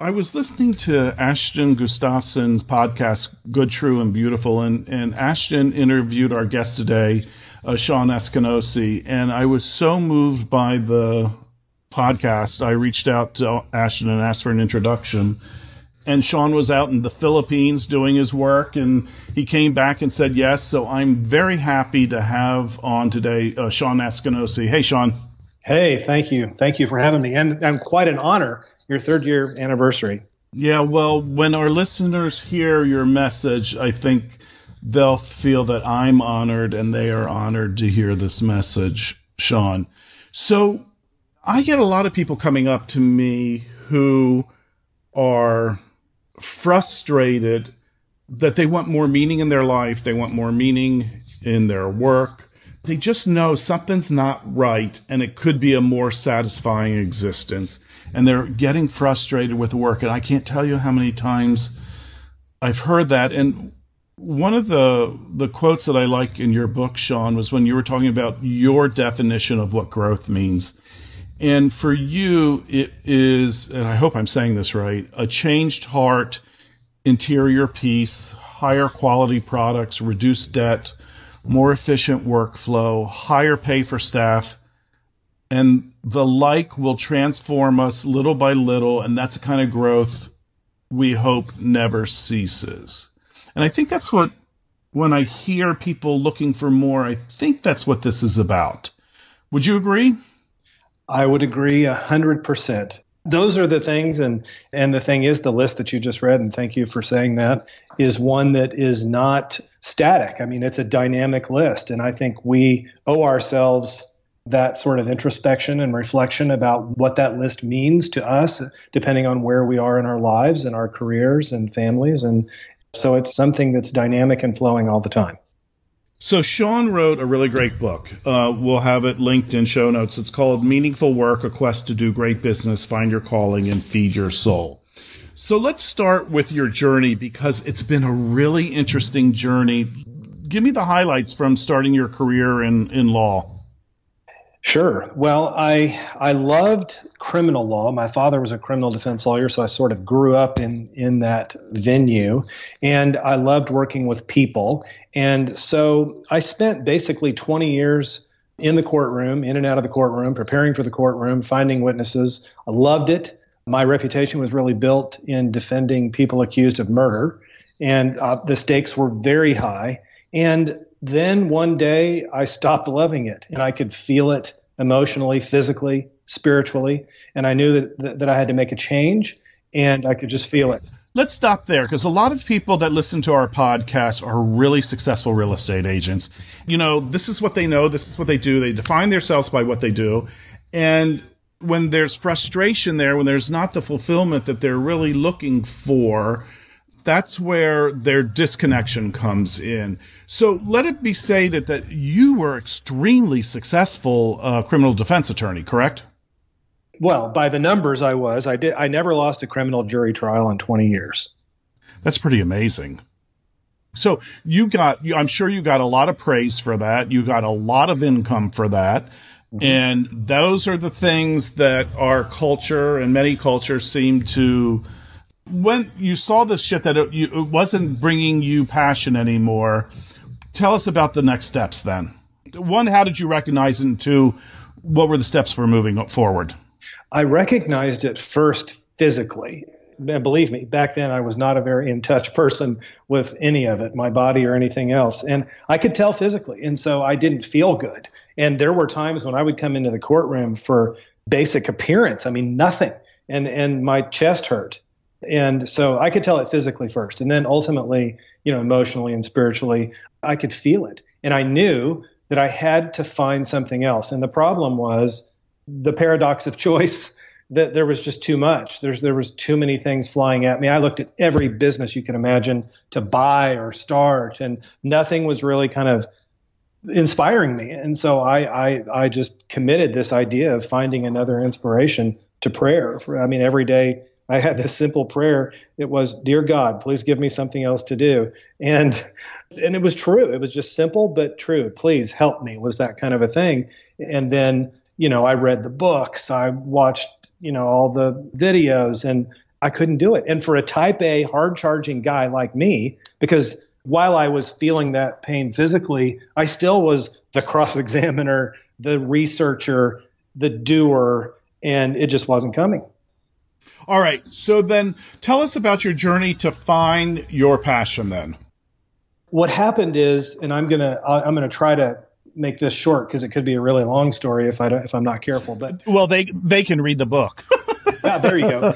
I was listening to Ashton Gustafson's podcast, Good, True, and Beautiful, and Ashton interviewed our guest today, Shawn Askinosie, and I was so moved by the podcast, I reached out to Ashton and asked for an introduction. And Shawn was out in the Philippines doing his work, and he came back and said yes. So I'm very happy to have on today Shawn Askinosie. Hey, Shawn. Hey, thank you. Thank you for having me. And quite an honor, your 3rd year anniversary. Yeah, well, when our listeners hear your message, I think they'll feel that I'm honored and they are honored to hear this message, Shawn. So I get a lot of people coming up to me who are frustrated that they want more meaning in their life. They want more meaning in their work. They just know something's not right and it could be a more satisfying existence. And they're getting frustrated with work. And I can't tell you how many times I've heard that. And one of the quotes that I like in your book, Shawn, was when you were talking about your definition of what growth means. And for you, it is, and I hope I'm saying this right, a changed heart, interior peace, higher quality products, reduced debt, more efficient workflow, higher pay for staff, and the like will transform us little by little. And that's the kind of growth we hope never ceases. And I think that's what, when I hear people looking for more, I think that's what this is about. Would you agree? I would agree 100%. Those are the things, and the thing is, the list that you just read, and thank you for saying that, is one that is not static. I mean, it's a dynamic list, and I think we owe ourselves that sort of introspection and reflection about what that list means to us, depending on where we are in our lives and our careers and families. And so it's something that's dynamic and flowing all the time. So Shawn wrote a really great book. We'll have it linked in show notes. It's called Meaningful Work, A Quest to Do Great Business, Find Your Calling, and Feed Your Soul. So let's start with your journey, because it's been a really interesting journey. Give me the highlights from starting your career in law. Sure. Well, I loved criminal law. My father was a criminal defense lawyer, so I sort of grew up in that venue, and I loved working with people. And so I spent basically 20 years in the courtroom, in and out of the courtroom, preparing for the courtroom, finding witnesses. I loved it. My reputation was really built in defending people accused of murder, and the stakes were very high. And then one day I stopped loving it, and I could feel it emotionally, physically, spiritually. And I knew that I had to make a change, and I could just feel it. Let's stop there, because a lot of people that listen to our podcast are really successful real estate agents. You know, this is what they know. This is what they do. They define themselves by what they do. And when there's frustration there, when there's not the fulfillment that they're really looking for, that's where their disconnection comes in. So let it be stated that you were extremely successful criminal defense attorney, correct? Well, by the numbers I was. I never lost a criminal jury trial in 20 years. That's pretty amazing. So I'm sure you got a lot of praise for that. You got a lot of income for that. Mm-hmm. And those are the things that our culture and many cultures seem to. When you saw this shit that it wasn't bringing you passion anymore, tell us about the next steps then. One, how did you recognize it? And two, what were the steps for moving forward? I recognized it first physically. And believe me, back then I was not a very in touch person with any of it, my body or anything else. And I could tell physically. And so I didn't feel good. And there were times when I would come into the courtroom for basic appearance. I mean, nothing. And my chest hurt. And so I could tell it physically first. And then ultimately, emotionally and spiritually, I could feel it. And I knew that I had to find something else. And the problem was the paradox of choice, that there was just too much. There was too many things flying at me. I looked at every business you can imagine to buy or start, and nothing was really kind of inspiring me. And so I just committed this idea of finding another inspiration to prayer. Every day I had this simple prayer. It was, "Dear God, please give me something else to do." And it was true. It was just simple, but true. "Please help me," was that kind of a thing. And then, I read the books. I watched, all the videos, and I couldn't do it. And for a type A hard charging guy like me, because while I was feeling that pain physically, I still was the cross-examiner, the researcher, the doer, and it just wasn't coming. All right. So then tell us about your journey to find your passion then. What happened is, and I'm going to try to make this short because it could be a really long story if I'm not careful, but well, they can read the book. Yeah, there you go.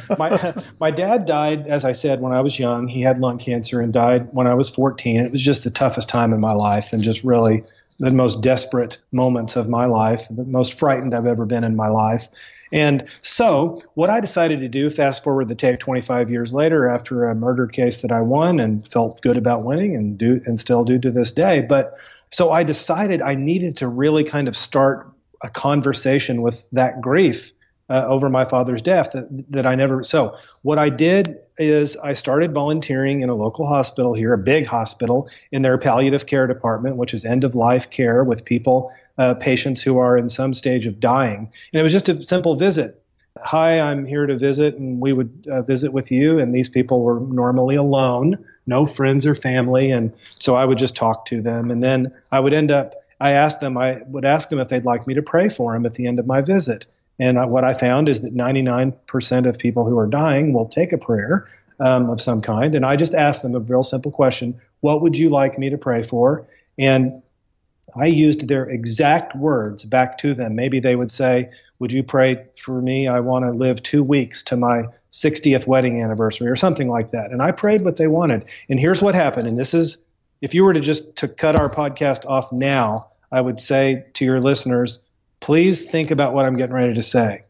My dad died, as I said, when I was young. He had lung cancer and died when I was 14. It was just the toughest time in my life and just really the most desperate moments of my life, the most frightened I've ever been in my life. And so what I decided to do, fast forward the tape 25 years later after a murder case that I won and felt good about winning and still do to this day. But so I decided I needed to really kind of start a conversation with that grief over my father's death that I never. So what I did is I started volunteering in a local hospital here, a big hospital, in their palliative care department, which is end of life care with people, patients who are in some stage of dying. And it was just a simple visit. Hi, I'm here to visit, and we would visit with you. And these people were normally alone, no friends or family. And so I would just talk to them. And then I would I would ask them if they'd like me to pray for them at the end of my visit. And what I found is that 99% of people who are dying will take a prayer of some kind. And I just asked them a real simple question: what would you like me to pray for? And I used their exact words back to them. Maybe they would say, would you pray for me? I want to live 2 weeks to my 60th wedding anniversary or something like that. And I prayed what they wanted. And here's what happened. And this is, if you were to cut our podcast off now, I would say to your listeners, please think about what I'm getting ready to say.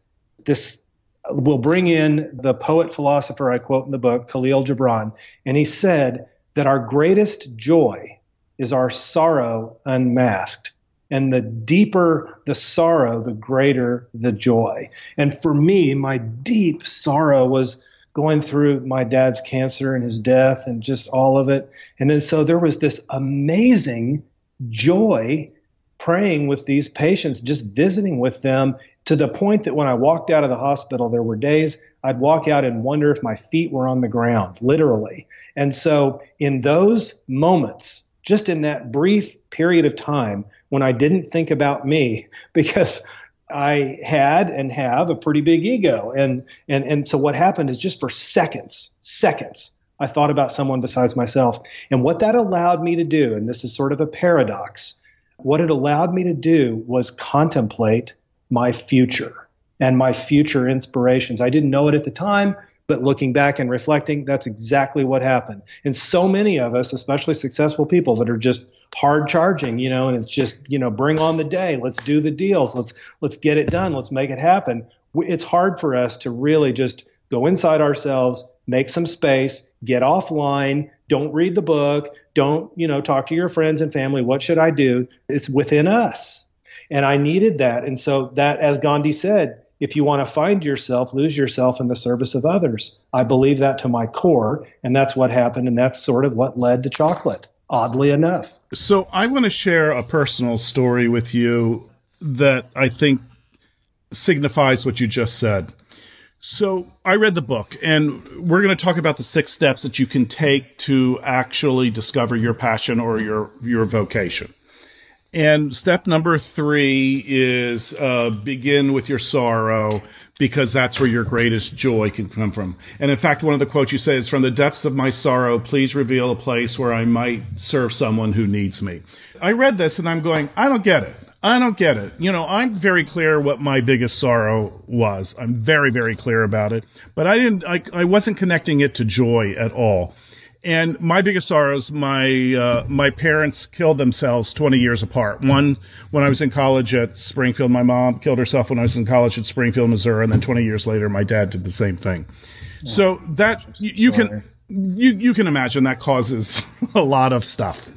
This will bring in the poet philosopher I quote in the book, Khalil Gibran. And he said that our greatest joy is our sorrow unmasked. And the deeper the sorrow, the greater the joy. And for me, my deep sorrow was going through my dad's cancer and his death and just all of it. And then so there was this amazing joy praying with these patients, just visiting with them, to the point that when I walked out of the hospital, there were days I'd walk out and wonder if my feet were on the ground, literally. And so in those moments, just in that brief period of time when I didn't think about me, because I had and have a pretty big ego. And so what happened is just for seconds, I thought about someone besides myself. And what that allowed me to do, and this is sort of a paradox, what it allowed me to do was contemplate my future and my future inspirations. I didn't know it at the time, but looking back and reflecting, that's exactly what happened. And so many of us, especially successful people that are just hard charging, and it's just, bring on the day. Let's do the deals. Let's get it done. Let's make it happen. It's hard for us to really just go inside ourselves, make some space, get offline, don't read the book, don't, talk to your friends and family. What should I do? It's within us. And I needed that. And so that, as Gandhi said, if you want to find yourself, lose yourself in the service of others. I believe that to my core, and that's what happened, and that's sort of what led to chocolate, oddly enough. So I want to share a personal story with you that I think signifies what you just said. So I read the book, and we're going to talk about the 6 steps that you can take to actually discover your passion or your vocation. And step number 3 is begin with your sorrow, because that's where your greatest joy can come from. And in fact, one of the quotes you say is, from the depths of my sorrow, please reveal a place where I might serve someone who needs me. I read this and I'm going, I don't get it. I'm very clear what my biggest sorrow was. I'm very, very clear about it, but I wasn't connecting it to joy at all. And my biggest sorrows, my parents killed themselves 20 years apart. One, when I was in college at Springfield, my mom killed herself when I was in college at Springfield, Missouri. And then 20 years later, my dad did the same thing. Yeah. So that you can imagine that causes a lot of stuff,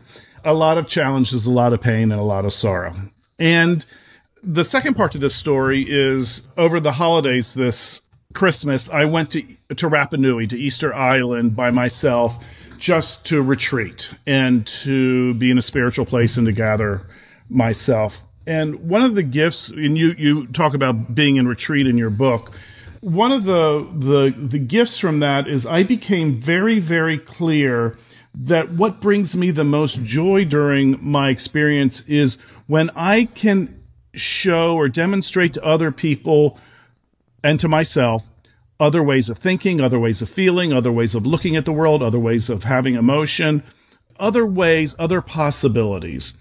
a lot of challenges, a lot of pain, and a lot of sorrow. And the second part to this story is, over the holidays this Christmas, I went to Rapa Nui, to Easter Island, by myself, just to retreat and to be in a spiritual place and to gather myself. And one of the gifts, and you talk about being in retreat in your book, One of the gifts from that is I became very, very clear that what brings me the most joy during my experience is when I can show or demonstrate to other people and to myself other ways of thinking, other ways of feeling, other ways of looking at the world, other ways of having emotion, other ways, other possibilities.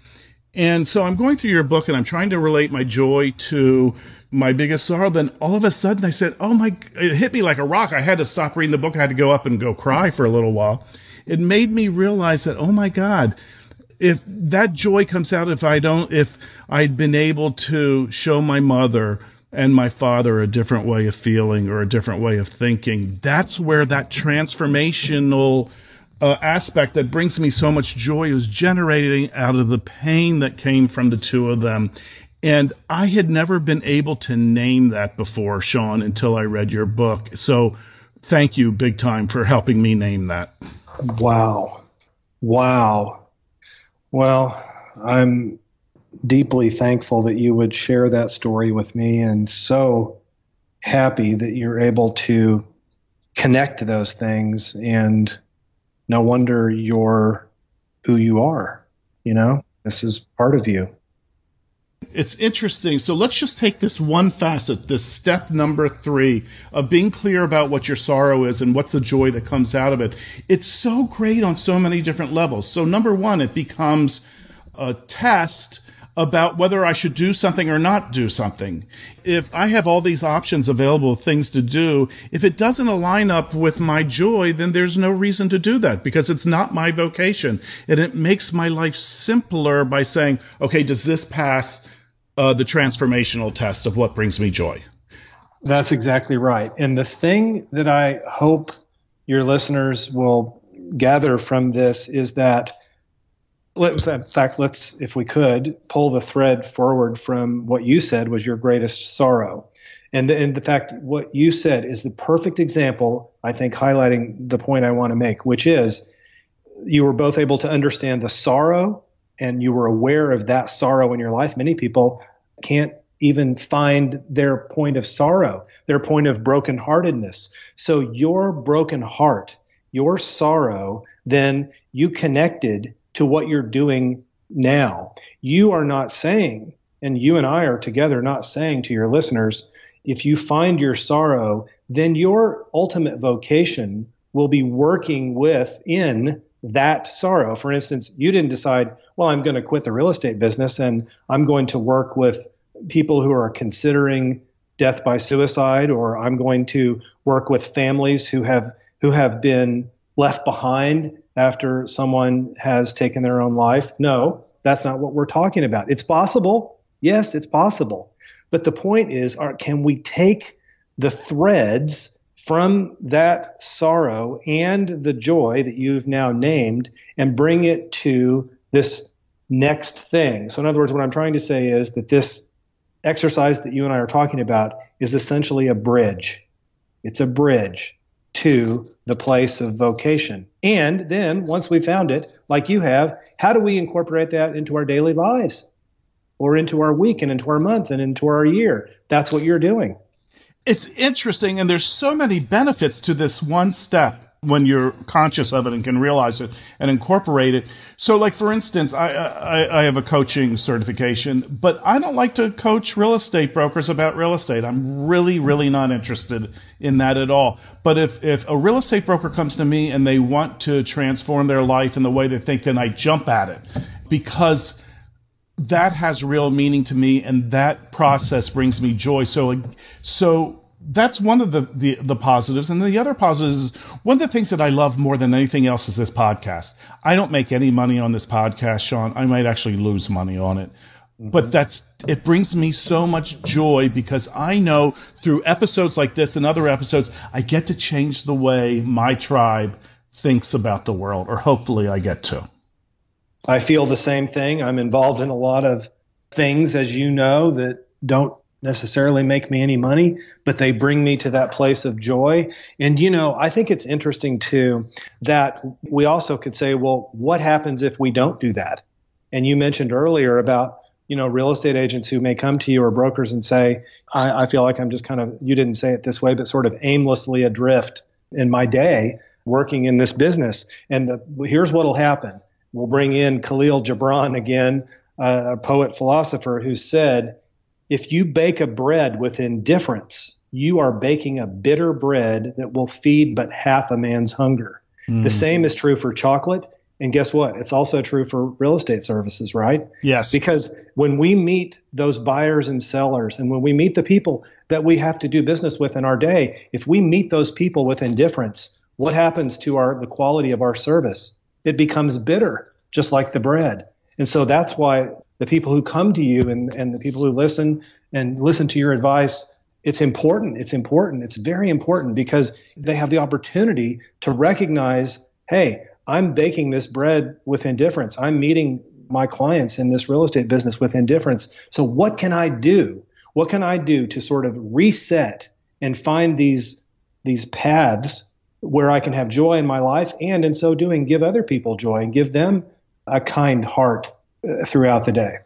And so I'm going through your book and I'm trying to relate my joy to my biggest sorrow. Then all of a sudden I said, it hit me like a rock. I had to stop reading the book. I had to go up and go cry for a little while. It made me realize that, oh my God, if that joy comes out, if I'd been able to show my mother and my father a different way of feeling or a different way of thinking, that's where that transformational aspect that brings me so much joy is generating out of the pain that came from the two of them. And I had never been able to name that before, Shawn, until I read your book. So thank you big time for helping me name that. Wow. Well, I'm deeply thankful that you would share that story with me, and so happy that you're able to connect those things. And no wonder you're who you are. This is part of you. It's interesting. So let's just take this one facet, this step number 3 of being clear about what your sorrow is and what's the joy that comes out of it. It's so great on so many different levels. So number 1, it becomes a test about whether I should do something or not do something. If I have all these options available, things to do, if it doesn't align up with my joy, then there's no reason to do that because it's not my vocation. And it makes my life simpler by saying, okay, does this pass the transformational test of what brings me joy? That's exactly right. And the thing that I hope your listeners will gather from this is that, in fact, let's, if we could, pull the thread forward from what you said was your greatest sorrow. And the fact what you said is the perfect example, I think, highlighting the point I want to make, which is you were both able to understand the sorrow and you were aware of that sorrow in your life. Many people can't even find their point of sorrow, their point of brokenheartedness. So your broken heart, your sorrow, then you connected to what you're doing now. You are not saying, and you and I are together not saying to your listeners, if you find your sorrow, then your ultimate vocation will be working within that sorrow. For instance, you didn't decide, well, I'm going to quit the real estate business and I'm going to work with people who are considering death by suicide, or I'm going to work with families who have been left behind after someone has taken their own life. No, that's not what we're talking about. It's possible. Yes, it's possible. But the point is, can we take the threads from that sorrow and the joy that you've now named and bring it to this next thing? So in other words, what I'm trying to say is that this exercise that you and I are talking about is essentially a bridge. It's a bridge to the place of vocation. And then once we found it, like you have, how do we incorporate that into our daily lives or into our week and into our month and into our year? That's what you're doing. It's interesting, and there's so many benefits to this one step when you're conscious of it and can realize it and incorporate it. So, like, for instance, I have a coaching certification, but I don't like to coach real estate brokers about real estate. I'm really, really not interested in that at all. But if a real estate broker comes to me and they want to transform their life in the way they think, then I jump at it because that has real meaning to me, and that process brings me joy. So that's one of the positives. And the other positives is one of the things that I love more than anything else is this podcast. I don't make any money on this podcast, Shawn. I might actually lose money on it. But it brings me so much joy because I know through episodes like this and other episodes, I get to change the way my tribe thinks about the world, or hopefully I get to. I feel the same thing. I'm involved in a lot of things, as you know, that don't necessarily make me any money, but they bring me to that place of joy. And, I think it's interesting too, that we also could say, well, what happens if we don't do that? And you mentioned earlier about real estate agents who may come to you or brokers and say, I feel like I'm just kind of, you didn't say it this way, but sort of aimlessly adrift in my day working in this business. And here's what'll happen. We'll bring in Khalil Gibran again, a poet philosopher who said, if you bake a bread with indifference, you are baking a bitter bread that will feed but half a man's hunger. The same is true for chocolate. And guess what? It's also true for real estate services, right? Yes. Because when we meet those buyers and sellers, and when we meet the people that we have to do business with in our day, if we meet those people with indifference, what happens to the quality of our service? It becomes bitter, just like the bread. And so that's why the people who come to you and the people who listen to your advice, it's important. It's important. It's very important because they have the opportunity to recognize, hey, I'm baking this bread with indifference. I'm meeting my clients in this real estate business with indifference. So what can I do? What can I do to sort of reset and find these paths where I can have joy in my life, and in so doing, give other people joy and give them a kind heart throughout the day?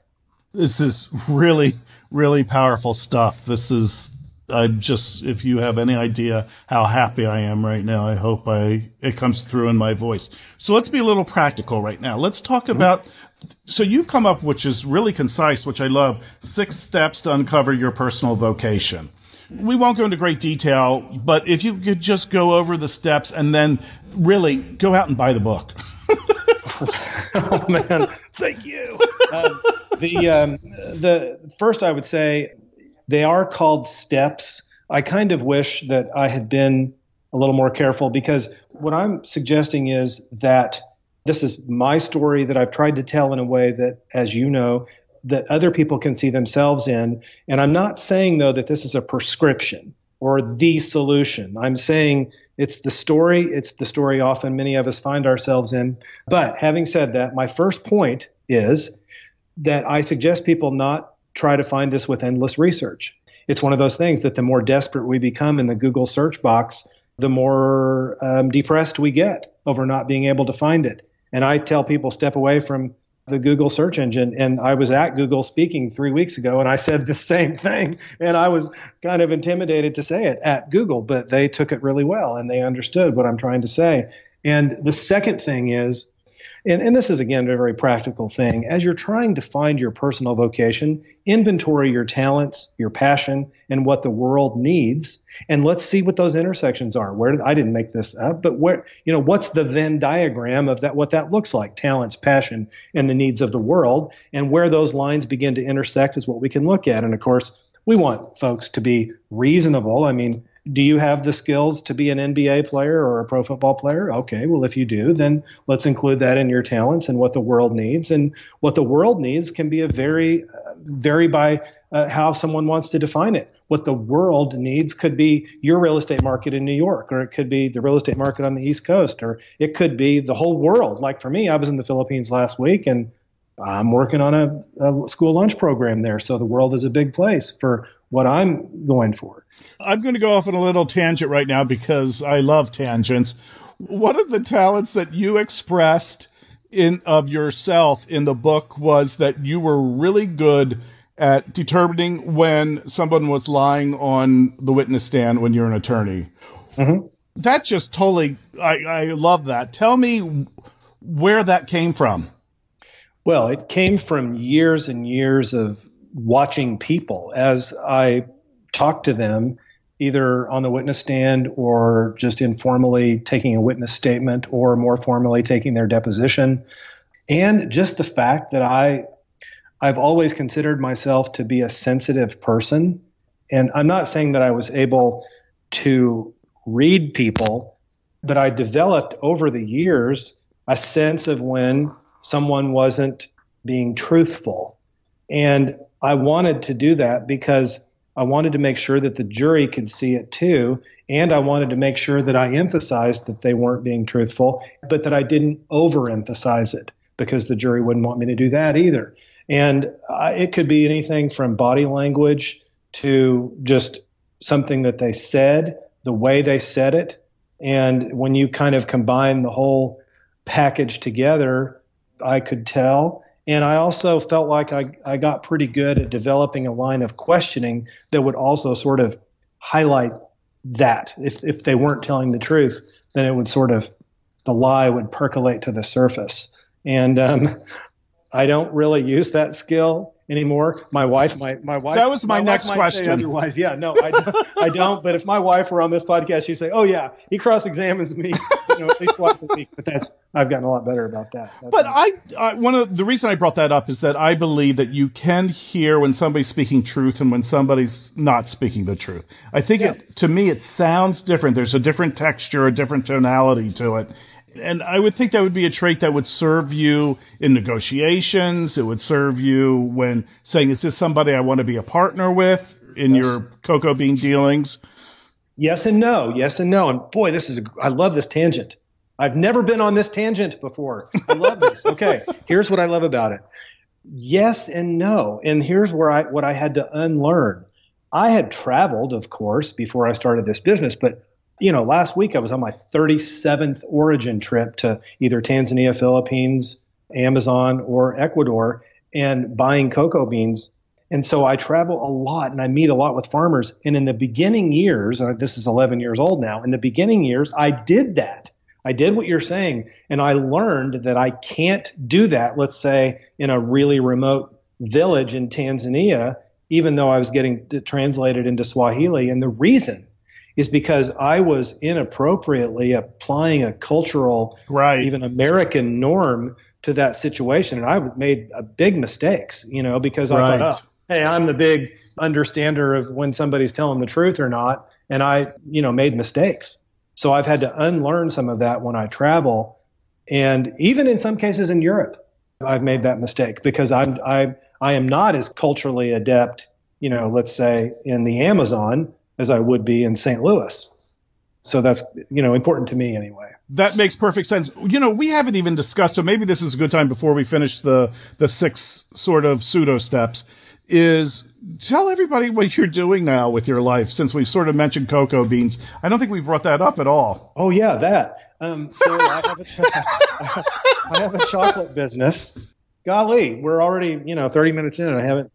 This is really, really powerful stuff. If you have any idea how happy I am right now, I hope it comes through in my voice. So let's be a little practical right now. Let's talk about, so you've come up, which is really concise, which I love, 6 steps to uncover your personal vocation. We won't go into great detail, but if you could just go over the steps and then really go out and buy the book. Oh man, thank you. The first, I would say, they are called steps. I kind of wish that I had been a little more careful, because what I'm suggesting is that this is my story that I've tried to tell in a way that, as you know, that other people can see themselves in. And I'm not saying, though, that this is a prescription or the solution. I'm saying it's the story often many of us find ourselves in. But having said that, my first point is that I suggest people not try to find this with endless research. It's one of those things that the more desperate we become in the Google search box, the more depressed we get over not being able to find it. And I tell people, step away from the Google search engine. And I was at Google speaking 3 weeks ago, and I said the same thing. And I was kind of intimidated to say it at Google, but they took it really well and they understood what I'm trying to say. And the second thing is, and this is, again, a very practical thing. As you're trying to find your personal vocation, inventory your talents, your passion, and what the world needs. And let's see what those intersections are. I didn't make this up, but what's the Venn diagram of that, what that looks like? Talents, passion, and the needs of the world. And where those lines begin to intersect is what we can look at. And of course, we want folks to be reasonable. I mean, do you have the skills to be an NBA player or a pro football player? Okay, well, if you do, then let's include that in your talents and what the world needs. And what the world needs can be vary by how someone wants to define it. What the world needs could be your real estate market in New York, or it could be the real estate market on the East Coast, or it could be the whole world. Like for me, I was in the Philippines last week, and I'm working on a school lunch program there. So the world is a big place for what I'm going for. I'm going to go off on a little tangent right now because I love tangents. One of the talents that you expressed of yourself in the book was that you were really good at determining when someone was lying on the witness stand when you're an attorney. Mm-hmm. That just totally, I love that. Tell me where that came from. Well, it came from years and years of watching people as I talked to them, either on the witness stand or just informally taking a witness statement or more formally taking their deposition. And just the fact that I've always considered myself to be a sensitive person. And I'm not saying that I was able to read people, but I developed over the years a sense of when someone wasn't being truthful. And I wanted to do that because I wanted to make sure that the jury could see it too. And I wanted to make sure that I emphasized that they weren't being truthful, but that I didn't overemphasize it, because the jury wouldn't want me to do that either. And it could be anything from body language to just something that they said, the way they said it. And when you kind of combine the whole package together, I could tell. And I also felt like I got pretty good at developing a line of questioning that would also sort of highlight that. If they weren't telling the truth, then it would sort of, the lie would percolate to the surface. And I don't really use that skill anymore. My wife, that was my next question. Otherwise, yeah, no, I don't. But if my wife were on this podcast, she'd say, "Oh yeah, he cross-examines me, at least twice a week." But I've gotten a lot better about that. But one of the reason I brought that up is that I believe that you can hear when somebody's speaking truth and when somebody's not speaking the truth. I think to me, it sounds different. There's a different texture, a different tonality to it. And I would think that would be a trait that would serve you in negotiations. It would serve you when saying, is this somebody I want to be a partner with in your cocoa bean dealings? Yes and no. Yes and no. And boy, I love this tangent. I've never been on this tangent before. I love this. Okay. Here's what I love about it. Yes and no. And here's what I had to unlearn. I had traveled, of course, before I started this business, but last week I was on my 37th origin trip to either Tanzania, Philippines, Amazon, or Ecuador, and buying cocoa beans. And so I travel a lot and I meet a lot with farmers. And in the beginning years, this is 11 years old now, in the beginning years, I did that. I did what you're saying. And I learned that I can't do that, let's say, in a really remote village in Tanzania, even though I was getting translated into Swahili. And the reason is because I was inappropriately applying a cultural, even American norm to that situation. And I made big mistakes, because I thought, hey, I'm the big understander of when somebody's telling the truth or not. And I, made mistakes. So I've had to unlearn some of that when I travel. And even in some cases in Europe, I've made that mistake because I am not as culturally adept, let's say in the Amazon as I would be in St. Louis. So that's, important to me anyway. That makes perfect sense. We haven't even discussed, so maybe this is a good time before we finish the 6 sort of pseudo steps, is tell everybody what you're doing now with your life, since we've sort of mentioned cocoa beans. I don't think we brought that up at all. Oh yeah, that. So I have a chocolate business. Golly, we're already, 30 minutes in and I haven't.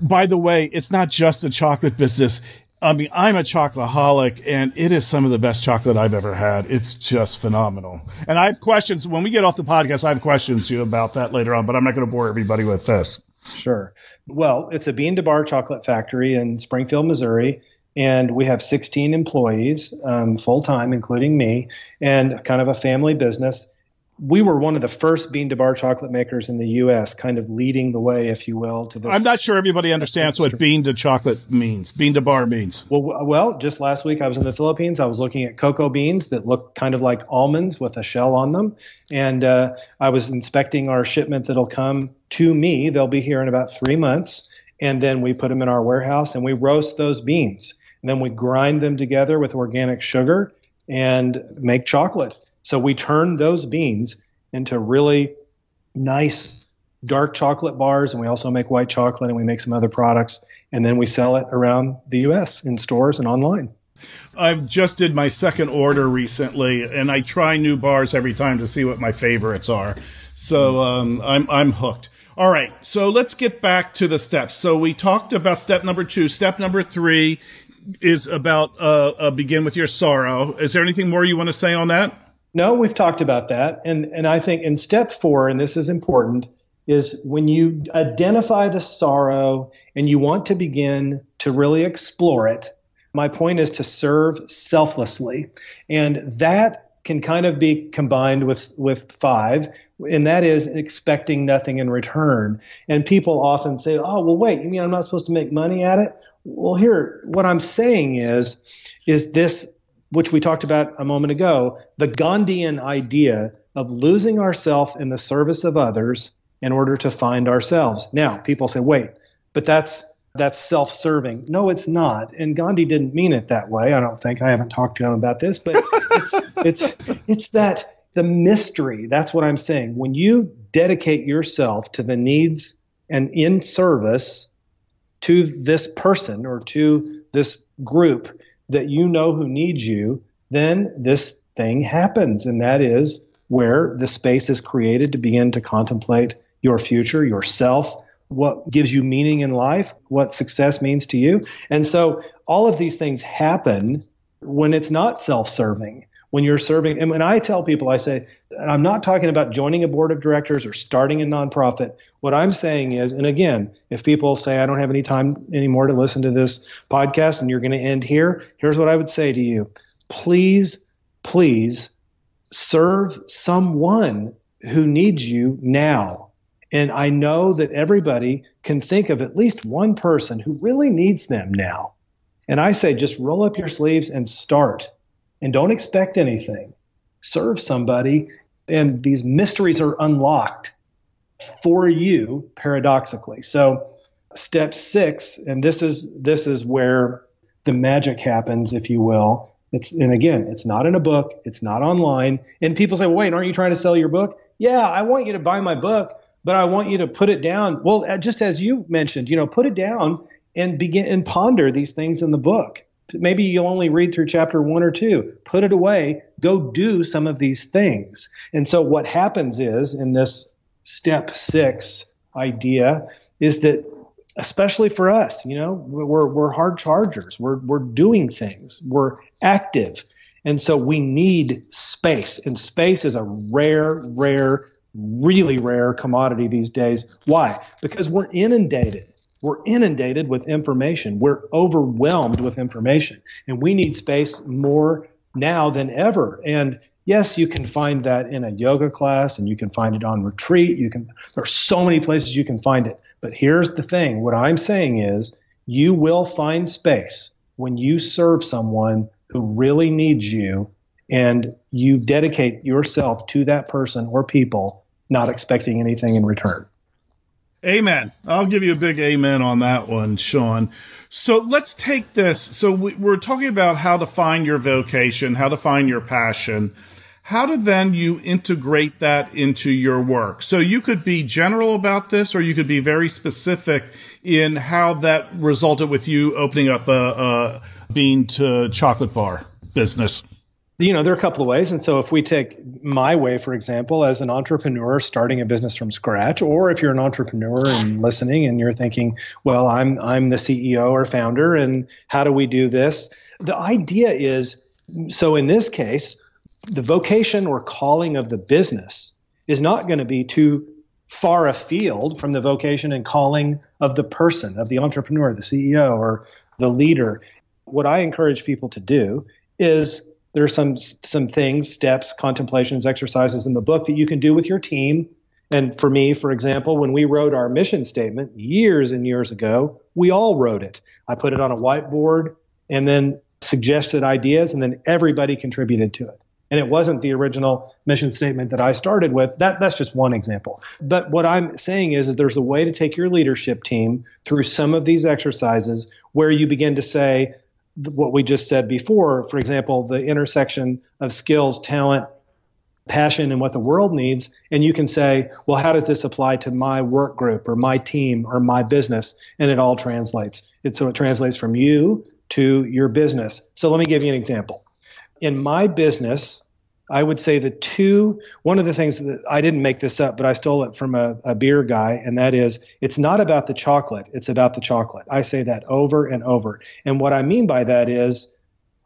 By the way, it's not just a chocolate business. I mean, I'm a chocoholic, and it is some of the best chocolate I've ever had. It's just phenomenal. And I have questions. When we get off the podcast, I have questions to you about that later on, but I'm not going to bore everybody with this. Sure. Well, it's a bean to bar chocolate factory in Springfield, Missouri, and we have 16 employees full-time, including me, and kind of a family business. We were one of the first bean to bar chocolate makers in the U.S., kind of leading the way, if you will, to this. I'm not sure everybody understands what bean to chocolate means, bean to bar means. Well, just last week I was in the Philippines. I was looking at cocoa beans that look kind of like almonds with a shell on them. And I was inspecting our shipment that'll come to me. They'll be here in about 3 months. And then we put them in our warehouse and we roast those beans. And then we grind them together with organic sugar and make chocolate. So we turn those beans into really nice dark chocolate bars, and we also make white chocolate, and we make some other products, and then we sell it around the U.S. in stores and online. I just did my second order recently, and I try new bars every time to see what my favorites are. So I'm hooked. All right, so let's get back to the steps. So we talked about step number 2. Step number 3 is about begin with your sorrow. Is there anything more you want to say on that? No, we've talked about that. And I think in step 4, and this is important, is when you identify the sorrow and you want to begin to really explore it, my point is to serve selflessly. And that can kind of be combined with 5, and that is expecting nothing in return. And people often say, oh, well, wait, you mean I'm not supposed to make money at it? Well, here, what I'm saying is this, which we talked about a moment ago, the Gandhian idea of losing ourselves in the service of others in order to find ourselves. Now, people say, wait, but that's self-serving. No, it's not. And Gandhi didn't mean it that way. I don't think. I haven't talked to him about this, but it's that the mystery. That's what I'm saying. When you dedicate yourself to the needs and in service to this person or to this group that you know who needs you, then this thing happens. And that is where the space is created to begin to contemplate your future, yourself, what gives you meaning in life, what success means to you. And so all of these things happen when it's not self-serving, when you're serving. And when I tell people, I say, and I'm not talking about joining a board of directors or starting a nonprofit. What I'm saying is, and again, if people say, I don't have any time anymore to listen to this podcast and you're going to end here, here's what I would say to you. Please, please serve someone who needs you now. And I know that everybody can think of at least one person who really needs them now. And I say, just roll up your sleeves and start. And don't expect anything. Serve somebody, and these mysteries are unlocked for you, paradoxically. So step 6, and this is where the magic happens, if you will. And again, it's not in a book. It's not online. And people say, well, wait, aren't you trying to sell your book? Yeah, I want you to buy my book, but I want you to put it down. Well, just as you mentioned, put it down and begin and ponder these things in the book. Maybe you'll only read through chapter 1 or 2. Put it away. Go do some of these things. And so what happens is, in this step 6 idea, is that especially for us, we're hard chargers. We're doing things. We're active. And so we need space. And space is a rare, really rare commodity these days. Why? Because we're inundated. We're inundated with information. We're overwhelmed with information. And we need space more now than ever. And yes, you can find that in a yoga class, and you can find it on retreat. There's so many places you can find it. But here's the thing. What I'm saying is, you will find space when you serve someone who really needs you, and you dedicate yourself to that person or people, not expecting anything in return. Amen. I'll give you a big amen on that one, Shawn. So let's take this. So we're talking about how to find your vocation, how to find your passion. How do then you integrate that into your work? So you could be general about this, or you could be very specific in how that resulted with you opening up a bean to chocolate bar business. There are a couple of ways. And so if we take my way, for example, as an entrepreneur starting a business from scratch, or if you're an entrepreneur and listening and you're thinking, well, I'm the CEO or founder, and how do we do this? The idea is, so in this case, the vocation or calling of the business is not going to be too far afield from the vocation and calling of the person, of the entrepreneur, the CEO, or the leader. What I encourage people to do is, there are some things, steps, contemplations, exercises in the book that you can do with your team. And for me, for example, when we wrote our mission statement years and years ago, we all wrote it. I put it on a whiteboard and then suggested ideas, and then everybody contributed to it. And it wasn't the original mission statement that I started with. That's just one example. But what I'm saying is there's a way to take your leadership team through some of these exercises where you begin to say, what we just said before, for example, the intersection of skills, talent, passion, and what the world needs. And you can say, well, how does this apply to my work group or my team or my business? And it all translates. So it translates from you to your business. So let me give you an example. In my business, I would say one of the things that I didn't make this up, but I stole it from a beer guy, and that is, it's not about the chocolate, it's about the chocolate. I say that over and over. And what I mean by that is,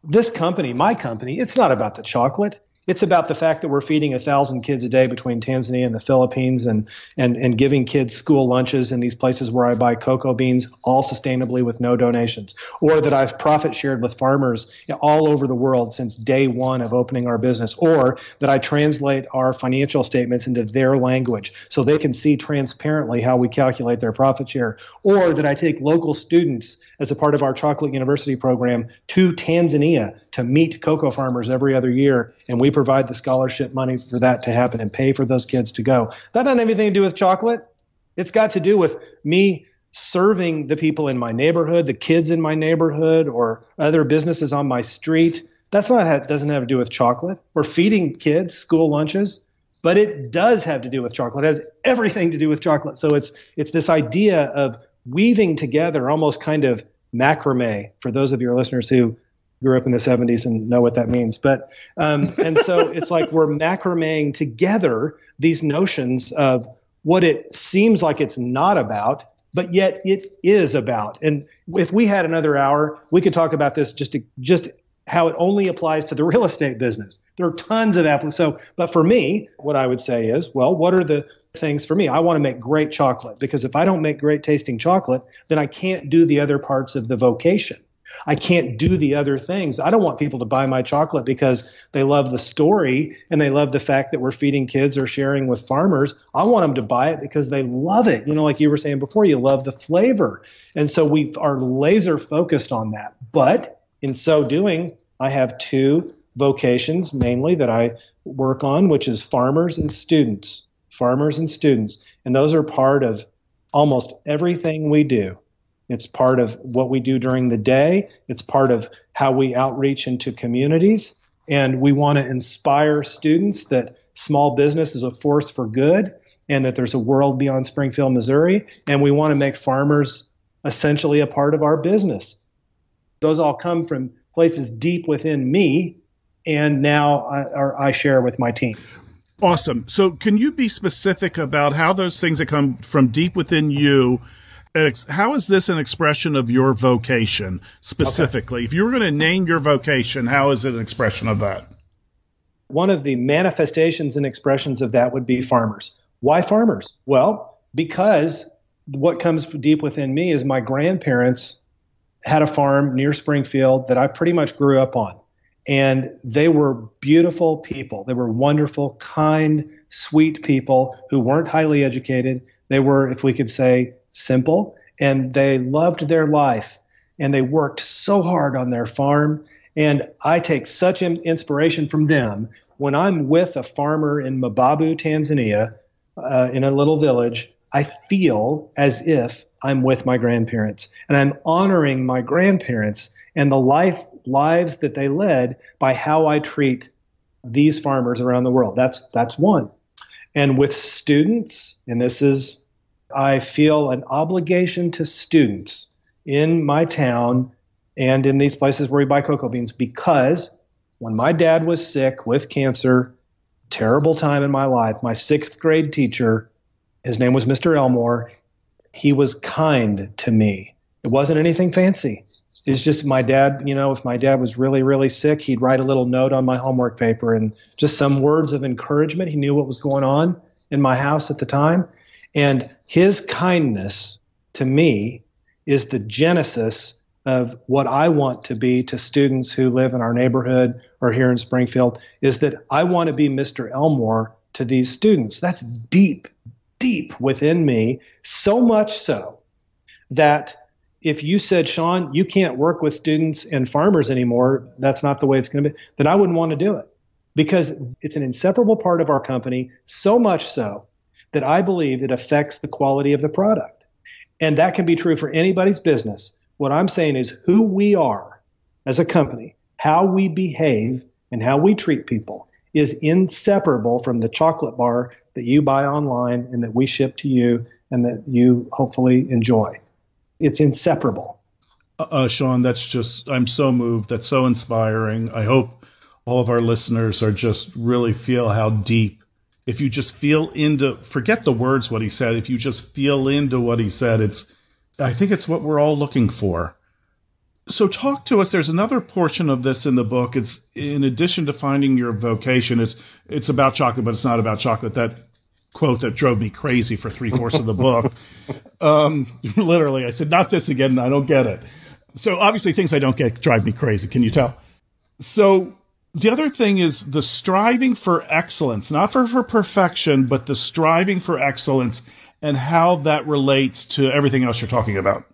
this company, my company, it's not about the chocolate. It's about the fact that we're feeding 1,000 kids a day between Tanzania and the Philippines, and giving kids school lunches in these places where I buy cocoa beans, all sustainably with no donations. Or that I've profit shared with farmers all over the world since day one of opening our business. Or that I translate our financial statements into their language so they can see transparently how we calculate their profit share. Or that I take local students as a part of our Chocolate University program to Tanzania to meet cocoa farmers every other year, and we provide the scholarship money for that to happen and pay for those kids to go. That doesn't have anything to do with chocolate. It's got to do with me serving the people in my neighborhood, the kids in my neighborhood, or other businesses on my street. Doesn't have to do with chocolate. We're feeding kids school lunches, but it does have to do with chocolate. It has everything to do with chocolate. So it's this idea of weaving together, almost kind of macrame, for those of your listeners who grew up in the 70s and know what that means. But and so it's like we're macrameing together these notions of what it seems like it's not about, but yet it is about. And if we had another hour, we could talk about this just how it only applies to the real estate business. There are tons of applications. So, but for me, what I would say is, well, what are the things for me? I want to make great chocolate, because if I don't make great tasting chocolate, then I can't do the other parts of the vocation. I can't do the other things. I don't want people to buy my chocolate because they love the story and they love the fact that we're feeding kids or sharing with farmers. I want them to buy it because they love it. You know, like you were saying before, you love the flavor. And so we are laser focused on that. But in so doing, I have two vocations mainly that I work on, which is farmers and students. Farmers and students. And those are part of almost everything we do. It's part of what we do during the day. It's part of how we outreach into communities. And we want to inspire students that small business is a force for good and that there's a world beyond Springfield, Missouri. And we want to make farmers essentially a part of our business. Those all come from places deep within me, and now I share with my team. Awesome. So can you be specific about how those things that come from deep within you, how is this an expression of your vocation specifically? Okay. If you were going to name your vocation, how is it an expression of that? One of the manifestations and expressions of that would be farmers. Why farmers? Well, because what comes deep within me is my grandparents had a farm near Springfield that I pretty much grew up on. And they were beautiful people. They were wonderful, kind, sweet people who weren't highly educated. They were, if we could say, simple, and they loved their life. And they worked so hard on their farm. And I take such inspiration from them. When I'm with a farmer in Mababu, Tanzania, in a little village, I feel as if I'm with my grandparents. And I'm honoring my grandparents and the lives that they led by how I treat these farmers around the world. That's one. And with students, and I feel an obligation to students in my town and in these places where we buy cocoa beans, because when my dad was sick with cancer, terrible time in my life, my 6th grade teacher, his name was Mr. Elmore, he was kind to me. It wasn't anything fancy. It's just my dad, if my dad was really, really sick, he'd write a little note on my homework paper and just some words of encouragement. He knew what was going on in my house at the time. And his kindness to me is the genesis of what I want to be to students who live in our neighborhood or here in Springfield, is that I want to be Mr. Elmore to these students. That's deep, deep within me, so much so that if you said, Shawn, you can't work with students and farmers anymore, that's not the way it's going to be, then I wouldn't want to do it, because it's an inseparable part of our company, so much so that I believe it affects the quality of the product. And that can be true for anybody's business. What I'm saying is who we are as a company, how we behave and how we treat people is inseparable from the chocolate bar that you buy online and that we ship to you and that you hopefully enjoy. It's inseparable. Shawn, I'm so moved. That's so inspiring. I hope all of our listeners are just really feel how deep, if you just feel into, forget the words, what he said, if you just feel into what he said, I think it's what we're all looking for. So talk to us. There's another portion of this in the book. It's in addition to finding your vocation, it's about chocolate, but it's not about chocolate. That quote that drove me crazy for 3/4 of the book. Literally, I said, not this again. I don't get it. So obviously things I don't get drive me crazy. Can you tell? So the other thing is the striving for excellence, not for perfection, but the striving for excellence and how that relates to everything else you're talking about.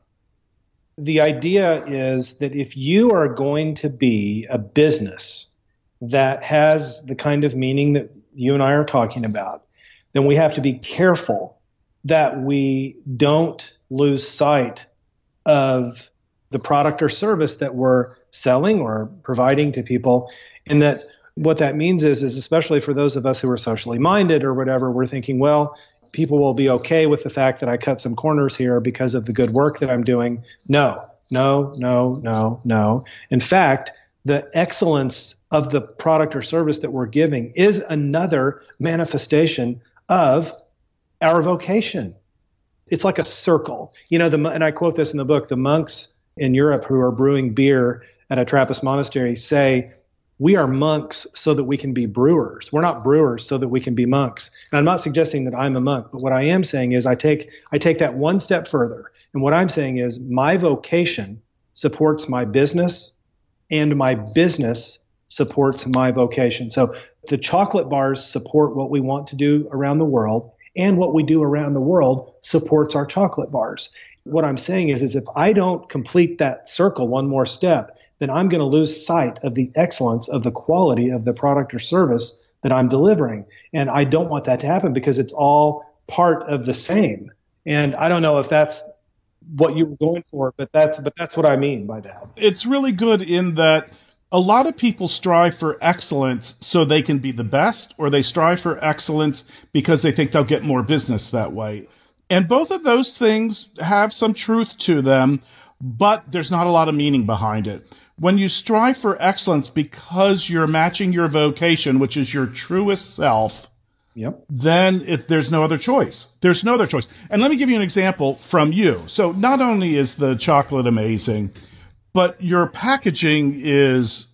The idea is that if you are going to be a business that has the kind of meaning that you and I are talking about, then we have to be careful that we don't lose sight of the product or service that we're selling or providing to people. And that what that means is especially for those of us who are socially minded or whatever, we're thinking, well, people will be okay with the fact that I cut some corners here because of the good work that I'm doing. No. In fact, the excellence of the product or service that we're giving is another manifestation of our vocation. It's like a circle. And I quote this in the book, the monks in Europe who are brewing beer at a Trappist monastery say, we are monks so that we can be brewers. We're not brewers so that we can be monks. And I'm not suggesting that I'm a monk, but what I am saying is I take that one step further. And what I'm saying is my vocation supports my business and my business supports my vocation. So the chocolate bars support what we want to do around the world, and what we do around the world supports our chocolate bars. What I'm saying is if I don't complete that circle one more step, then I'm going to lose sight of the excellence of the quality of the product or service that I'm delivering. And I don't want that to happen because it's all part of the same. And I don't know if that's what you were going for, but that's what I mean by that. It's really good in that a lot of people strive for excellence so they can be the best, or they strive for excellence because they think they'll get more business that way. And both of those things have some truth to them, but there's not a lot of meaning behind it. When you strive for excellence because you're matching your vocation, which is your truest self, then there's no other choice. There's no other choice. And let me give you an example from you. So not only is the chocolate amazing, but your packaging is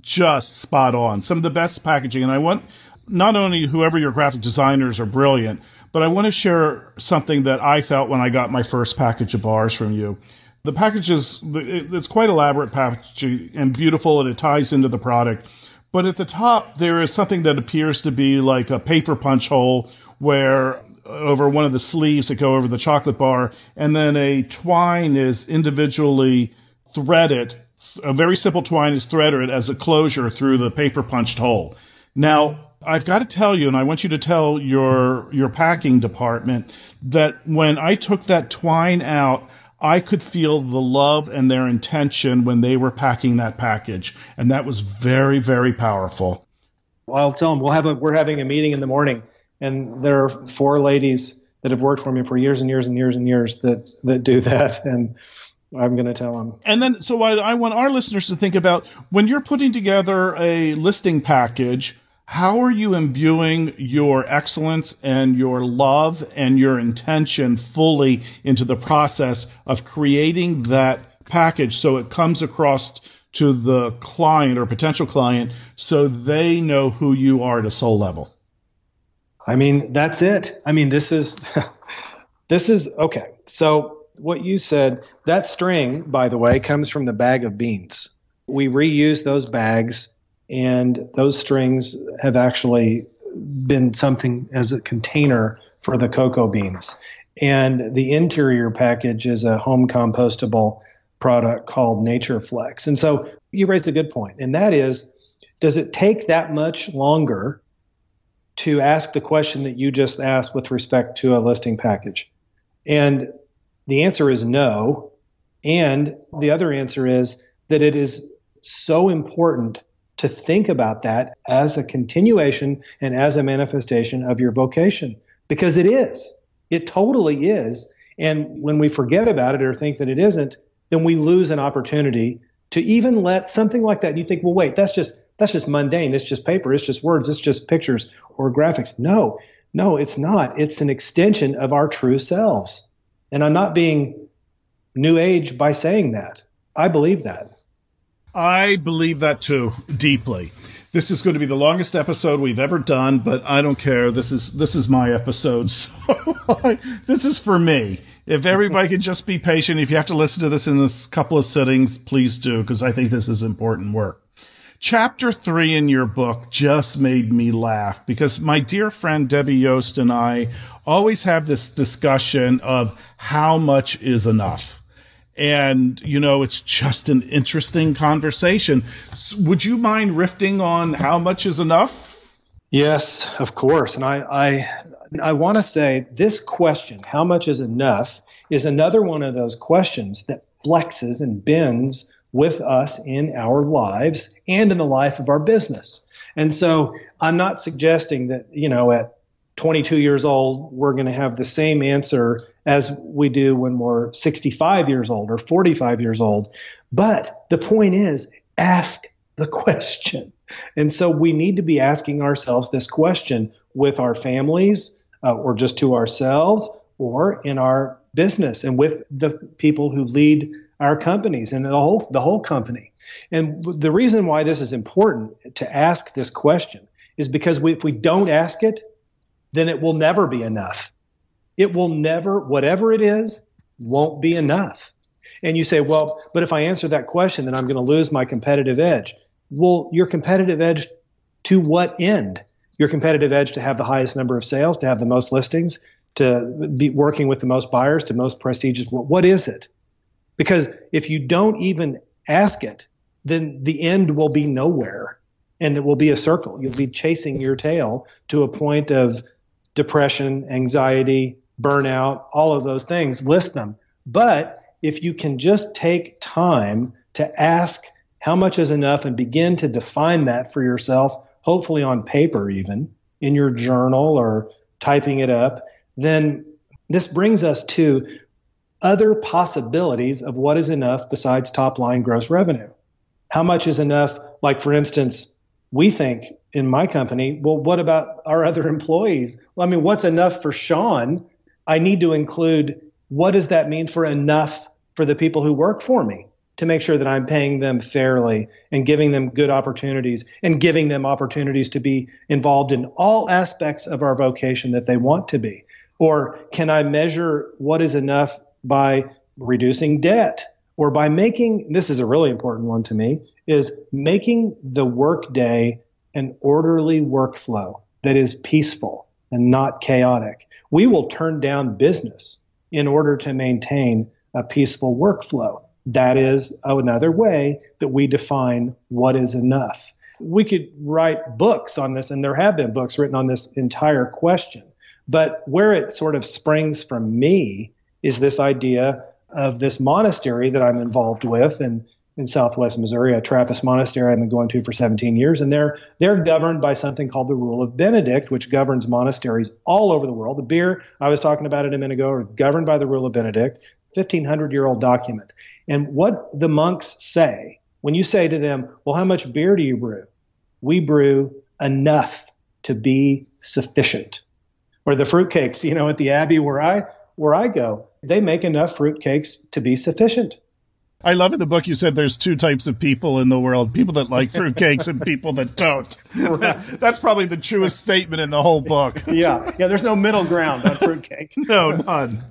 just spot on. Some of the best packaging. And I want not only whoever your graphic designers are brilliant, but I want to share something that I felt when I got my first package of bars from you. The package it's quite elaborate packaging and beautiful, and it ties into the product. But at the top, there is something that appears to be like a paper punch hole where over one of the sleeves that go over the chocolate bar, and then a twine is individually threaded. A very simple twine is threaded as a closure through the paper punched hole. Now, I've got to tell you, and I want you to tell your packing department, that when I took that twine out, I could feel the love and their intention when they were packing that package. And that was very, very powerful. Well, I'll tell them we're having a meeting in the morning, and there are 4 ladies that have worked for me for years and years and years and years that do that. And I'm going to tell them. And then, so I want our listeners to think about when you're putting together a listing package, how are you imbuing your excellence and your love and your intention fully into the process of creating that package so it comes across to the client or potential client so they know who you are at a soul level? I mean, that's it. I mean, this is okay. So what you said, that string, by the way, comes from the bag of beans. We reuse those bags, and those strings have actually been something as a container for the cocoa beans. And the interior package is a home compostable product called Nature Flex. And so you raised a good point, and that is, does it take that much longer to ask the question that you just asked with respect to a listing package? And the answer is no. And the other answer is that it is so important to think about that as a continuation and as a manifestation of your vocation, because it is. It totally is. And when we forget about it or think that it isn't, then we lose an opportunity to even let something like that. You think, well, wait, that's just mundane. It's just paper. It's just words. It's just pictures or graphics. No, it's not. It's an extension of our true selves. And I'm not being new age by saying that. I believe that. I believe that too, deeply. This is going to be the longest episode we've ever done, but I don't care. This is my episode. So this is for me. If everybody could just be patient, if you have to listen to this in a couple of sittings, please do, because I think this is important work. Chapter 3 in your book just made me laugh, because my dear friend Debbie Yost and I always have this discussion of how much is enough. And, it's just an interesting conversation. Would you mind riffing on how much is enough? Yes, of course. And I want to say this question, how much is enough, is another one of those questions that flexes and bends with us in our lives and in the life of our business. And so I'm not suggesting that, at 22 years old, we're going to have the same answer as we do when we're 65 years old or 45 years old. But the point is, ask the question. And so we need to be asking ourselves this question with our families, or just to ourselves or in our business and with the people who lead our companies and the whole company. And the reason why this is important to ask this question is because if we don't ask it, then it will never be enough. It will never, whatever it is, won't be enough. And you say, well, but if I answer that question, then I'm going to lose my competitive edge. Well, your competitive edge to what end? Your competitive edge to have the highest number of sales, to have the most listings, to be working with the most buyers, to most prestigious. What is it? Because if you don't even ask it, then the end will be nowhere and it will be a circle. You'll be chasing your tail to a point of depression, anxiety, burnout, all of those things. List them. But if you can just take time to ask how much is enough and begin to define that for yourself, hopefully on paper even, in your journal or typing it up, then this brings us to other possibilities of what is enough besides top line gross revenue. How much is enough? Like, for instance, we think in my company, well, what about our other employees? Well, I mean, what's enough for Shawn? I need to include what does that mean for enough for the people who work for me to make sure that I'm paying them fairly and giving them good opportunities and giving them opportunities to be involved in all aspects of our vocation that they want to be. Or can I measure what is enough by reducing debt or by making, this is a really important one to me, is making the workday an orderly workflow that is peaceful and not chaotic. We will turn down business in order to maintain a peaceful workflow. That is another way that we define what is enough. We could write books on this, and there have been books written on this entire question. But where it sort of springs from me is this idea of this monastery that I'm involved with in Southwest Missouri, a Trappist monastery I've been going to for 17 years. And they're governed by something called the Rule of Benedict, which governs monasteries all over the world. The beer I was talking about it a minute ago are governed by the Rule of Benedict, 1,500-year-old document. And what the monks say, when you say to them, well, how much beer do you brew? We brew enough to be sufficient. Or the fruitcakes, at the Abbey where I go, they make enough fruitcakes to be sufficient. I love in the book you said there's two types of people in the world, people that like fruitcakes and people that don't. Right. That's probably the truest statement in the whole book. Yeah, there's no middle ground on fruitcake. No, none.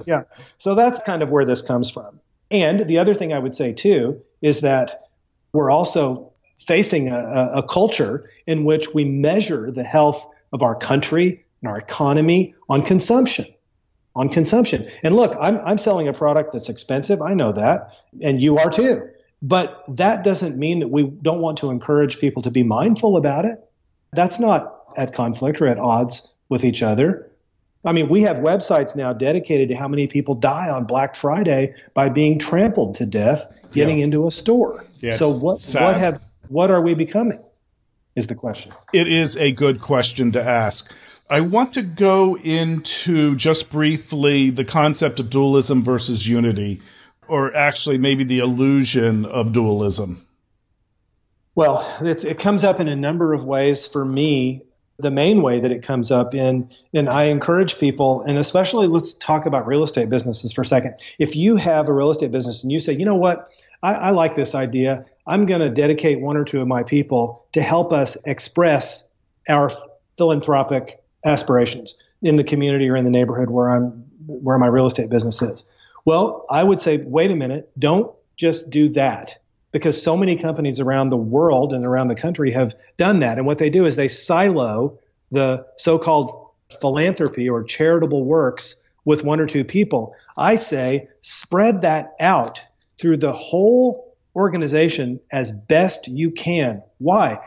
Yeah, so that's kind of where this comes from. And the other thing I would say, too, is that we're also facing a culture in which we measure the health of our country and our economy on consumption. And look, I'm selling a product that's expensive. I know that. And you are too. But that doesn't mean that we don't want to encourage people to be mindful about it. That's not at conflict or at odds with each other. I mean, we have websites now dedicated to how many people die on Black Friday by being trampled to death getting into a store. Yeah, so what are we becoming is the question. It is a good question to ask. I want to go into just briefly the concept of dualism versus unity, or actually maybe the illusion of dualism. Well, it comes up in a number of ways for me. The main way that it comes up in, and I encourage people, and especially let's talk about real estate businesses for a second. If you have a real estate business and you say, you know what, I like this idea. I'm going to dedicate one or two of my people to help us express our philanthropic aspirations in the community or in the neighborhood where my real estate business is. Well, I would say, wait a minute, don't just do that, because so many companies around the world and around the country have done that. And what they do is they silo the so-called philanthropy or charitable works with one or two people. I say spread that out through the whole organization as best you can. Why?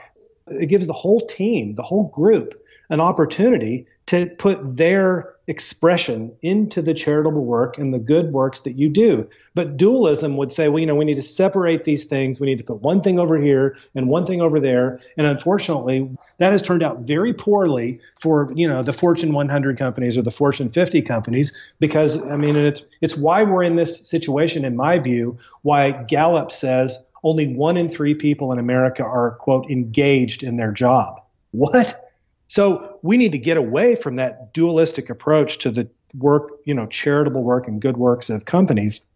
It gives the whole team, the whole group, an opportunity to put their expression into the charitable work and the good works that you do. But dualism would say, well, we need to separate these things. We need to put one thing over here and one thing over there. And unfortunately, that has turned out very poorly for, the Fortune 100 companies or the Fortune 50 companies, because, it's why we're in this situation, in my view, why Gallup says only 1 in 3 people in America are, quote, engaged in their job. What? So we need to get away from that dualistic approach to the work, charitable work and good works of companies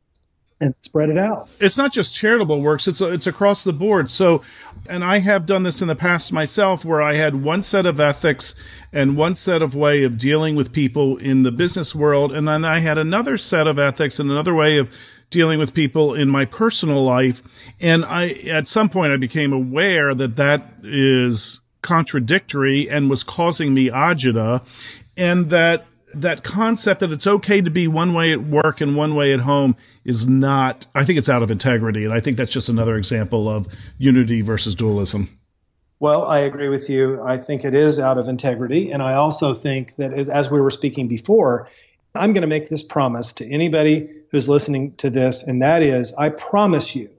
and spread it out. It's not just charitable works, it's across the board. So, and I have done this in the past myself, where I had one set of ethics and one set of way of dealing with people in the business world, and then I had another set of ethics and another way of dealing with people in my personal life. And at some point I became aware that that is contradictory and was causing me agita, and that concept that it's okay to be one way at work and one way at home is not, I think it's out of integrity. And I think that's just another example of unity versus dualism. Well, I agree with you. I think it is out of integrity. And I also think that, as we were speaking before, I'm going to make this promise to anybody who's listening to this. And that is, I promise you,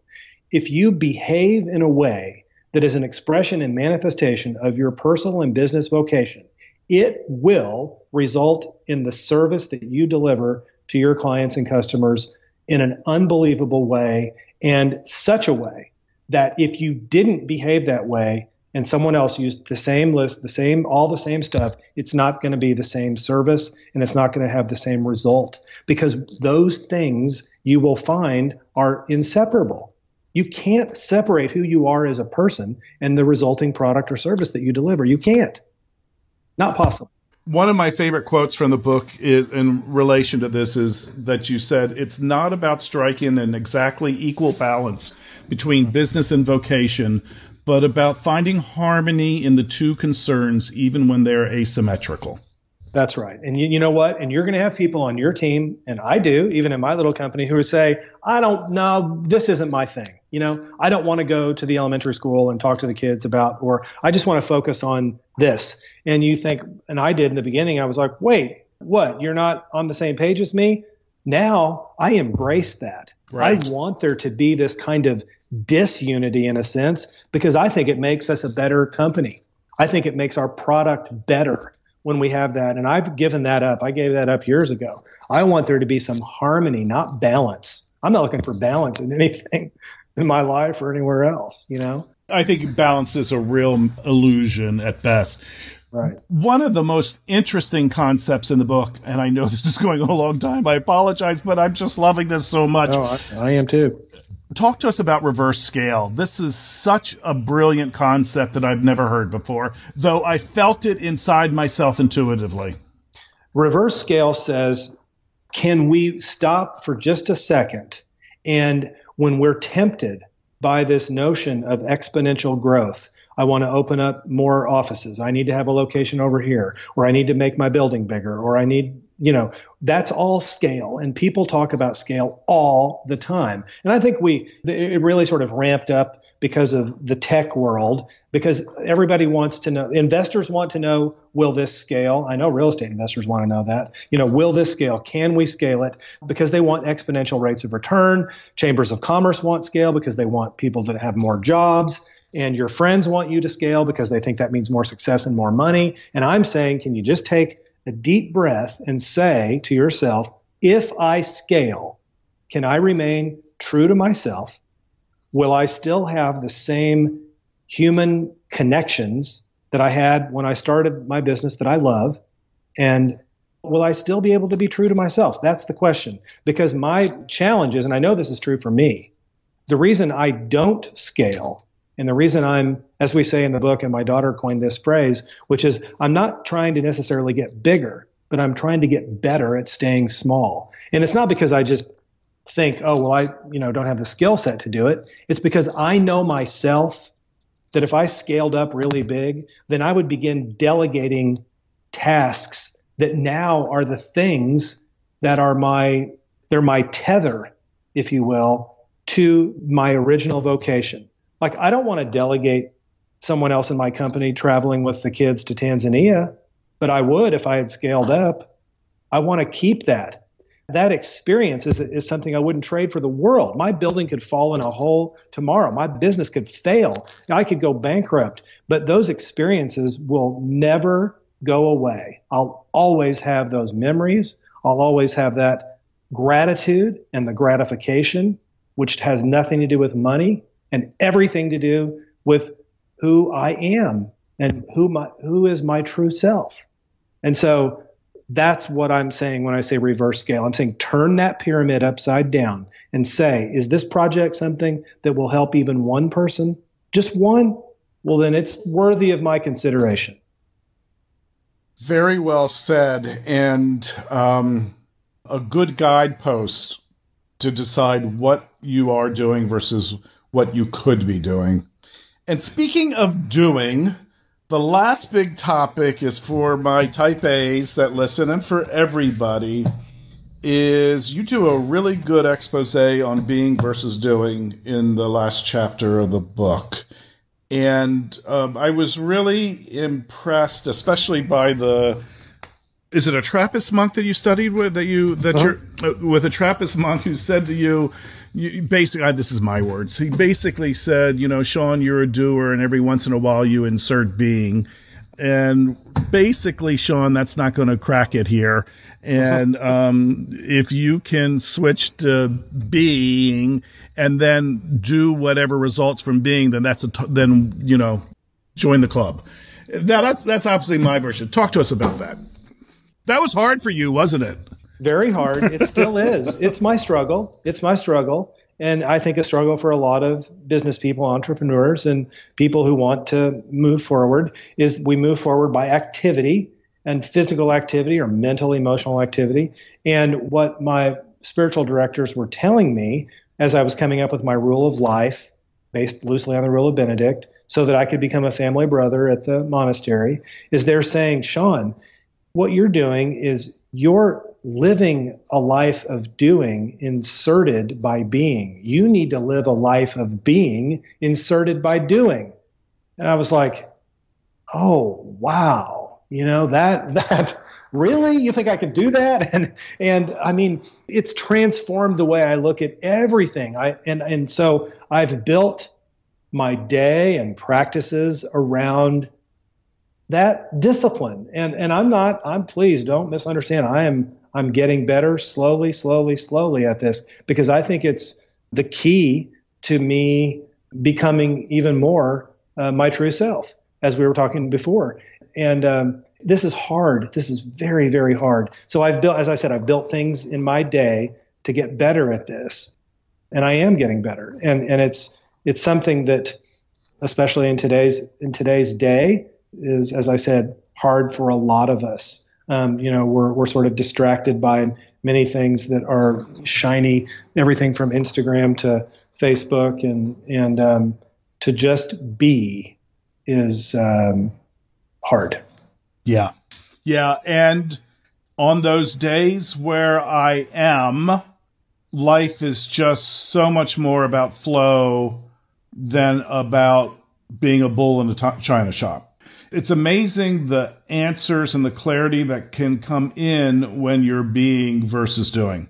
if you behave in a way that is an expression and manifestation of your personal and business vocation, it will result in the service that you deliver to your clients and customers in an unbelievable way, and such a way that if you didn't behave that way and someone else used the same list, all the same stuff, it's not going to be the same service and it's not going to have the same result, because those things you will find are inseparable. You can't separate who you are as a person and the resulting product or service that you deliver. You can't. Not possible. One of my favorite quotes from the book in relation to this is that you said, it's not about striking an exactly equal balance between business and vocation, but about finding harmony in the two concerns, even when they're asymmetrical. That's right. And you know what? And you're going to have people on your team, and I do, even in my little company, who would say, I don't know, this isn't my thing. I don't want to go to the elementary school and talk to the kids about, or I just want to focus on this. And you think, and I did in the beginning, I was like, wait, what? You're not on the same page as me? Now I embrace that. Right. I want there to be this kind of disunity in a sense, because I think it makes us a better company. I think it makes our product better when we have that. And I've given that up. I gave that up years ago. I want there to be some harmony, not balance. I'm not looking for balance in anything in my life or anywhere else, I think balance is a real illusion at best. Right. One of the most interesting concepts in the book, and I know this is going on a long time, I apologize, but I'm just loving this so much. Oh, I am too. Talk to us about reverse scale. This is such a brilliant concept that I've never heard before, though I felt it inside myself intuitively. Reverse scale says, can we stop for just a second? And when we're tempted by this notion of exponential growth, I want to open up more offices. I need to have a location over here, or I need to make my building bigger, or I need, that's all scale. And people talk about scale all the time. And I think it really sort of ramped up because of the tech world, because everybody wants to know, investors want to know, will this scale? I know real estate investors want to know that. Will this scale? Can we scale it? Because they want exponential rates of return. Chambers of commerce want scale because they want people to have more jobs. And your friends want you to scale because they think that means more success and more money. And I'm saying, can you just take a deep breath and say to yourself, if I scale, can I remain true to myself? Will I still have the same human connections that I had when I started my business that I love? And will I still be able to be true to myself? That's the question. Because my challenge is, and I know this is true for me, the reason I don't scale, and the reason I'm, as we say in the book, and my daughter coined this phrase, which is, I'm not trying to necessarily get bigger, but I'm trying to get better at staying small. And it's not because I just think, oh, well, I don't have the skill set to do it. It's because I know myself that if I scaled up really big, then I would begin delegating tasks that now are the things that are they're my tether, if you will, to my original vocation. Like, I don't want to delegate someone else in my company traveling with the kids to Tanzania, but I would if I had scaled up. I want to keep that. That experience is something I wouldn't trade for the world. My building could fall in a hole tomorrow. My business could fail. I could go bankrupt. But those experiences will never go away. I'll always have those memories. I'll always have that gratitude and the gratification, which has nothing to do with money and everything to do with who I am and who is my true self? And so that's what I'm saying when I say reverse scale. I'm saying turn that pyramid upside down and say, is this project something that will help even one person? Just one? Well, then it's worthy of my consideration. Very well said, and a good guidepost to decide what you are doing versus what you could be doing. And speaking of doing, the last big topic is for my type A's that listen, and for everybody, is you do a really good expose on being versus doing in the last chapter of the book. And I was really impressed, especially by is it a Trappist monk that you studied with, you're with a Trappist monk who said to you basically, this is my words. He basically said, Shawn, you're a doer, and every once in a while you insert being. And basically, Shawn, that's not going to crack it here. And if you can switch to being and then do whatever results from being, then join the club. Now that's obviously my version. Talk to us about that. That was hard for you, wasn't it? Very hard. It still is. It's my struggle. And I think a struggle for a lot of business people, entrepreneurs, and people who want to move forward is we move forward by activity and physical activity or mental, emotional activity. And what my spiritual directors were telling me as I was coming up with my rule of life, based loosely on the rule of Benedict, so that I could become a family brother at the monastery, is they're saying, Shawn, what you're doing is you're living a life of doing inserted by being. You need to live a life of being inserted by doing. And I was like, oh, wow. That really, you think I could do that? And I mean, it's transformed the way I look at everything. And so I've built my day and practices around that discipline. And please don't misunderstand. I'm getting better slowly at this, because I think it's the key to me becoming even more my true self, as we were talking before. And this is hard. This is very, very hard. So I've built things in my day to get better at this, and I am getting better. And it's something that, especially in today's day, is, as I said, hard for a lot of us. We're sort of distracted by many things that are shiny, everything from Instagram to Facebook, and to just be is hard. Yeah. And on those days where I am, life is just so much more about flow than about being a bull in a china shop. It's amazing the answers and the clarity that can come in when you're being versus doing.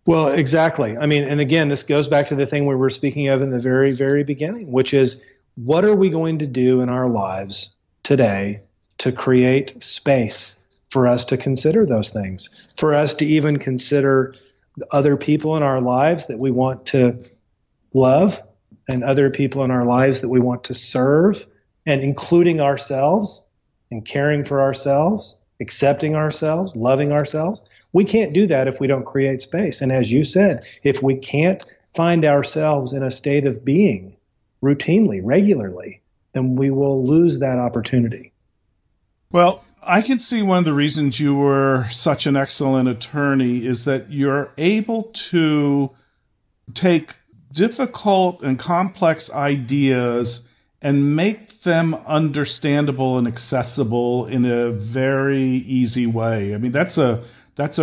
Well, exactly. I mean, and again, this goes back to the thing we were speaking of in the very, very beginning, which is, what are we going to do in our lives today to create space for us to consider those things, for us to even consider other people in our lives that we want to love, and other people in our lives that we want to serve, and including ourselves and caring for ourselves, accepting ourselves, loving ourselves. We can't do that if we don't create space. And as you said, if we can't find ourselves in a state of being routinely, regularly, then we will lose that opportunity. Well, I can see one of the reasons you were such an excellent attorney is that you're able to take difficult and complex ideas and make them understandable and accessible in a very easy way. I mean, that's a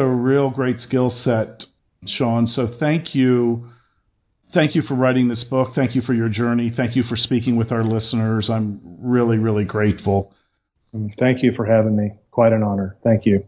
real great skill set, Shawn. So thank you. Thank you for writing this book. Thank you for your journey. Thank you for speaking with our listeners. I'm really, really grateful. Thank you for having me. Quite an honor. Thank you.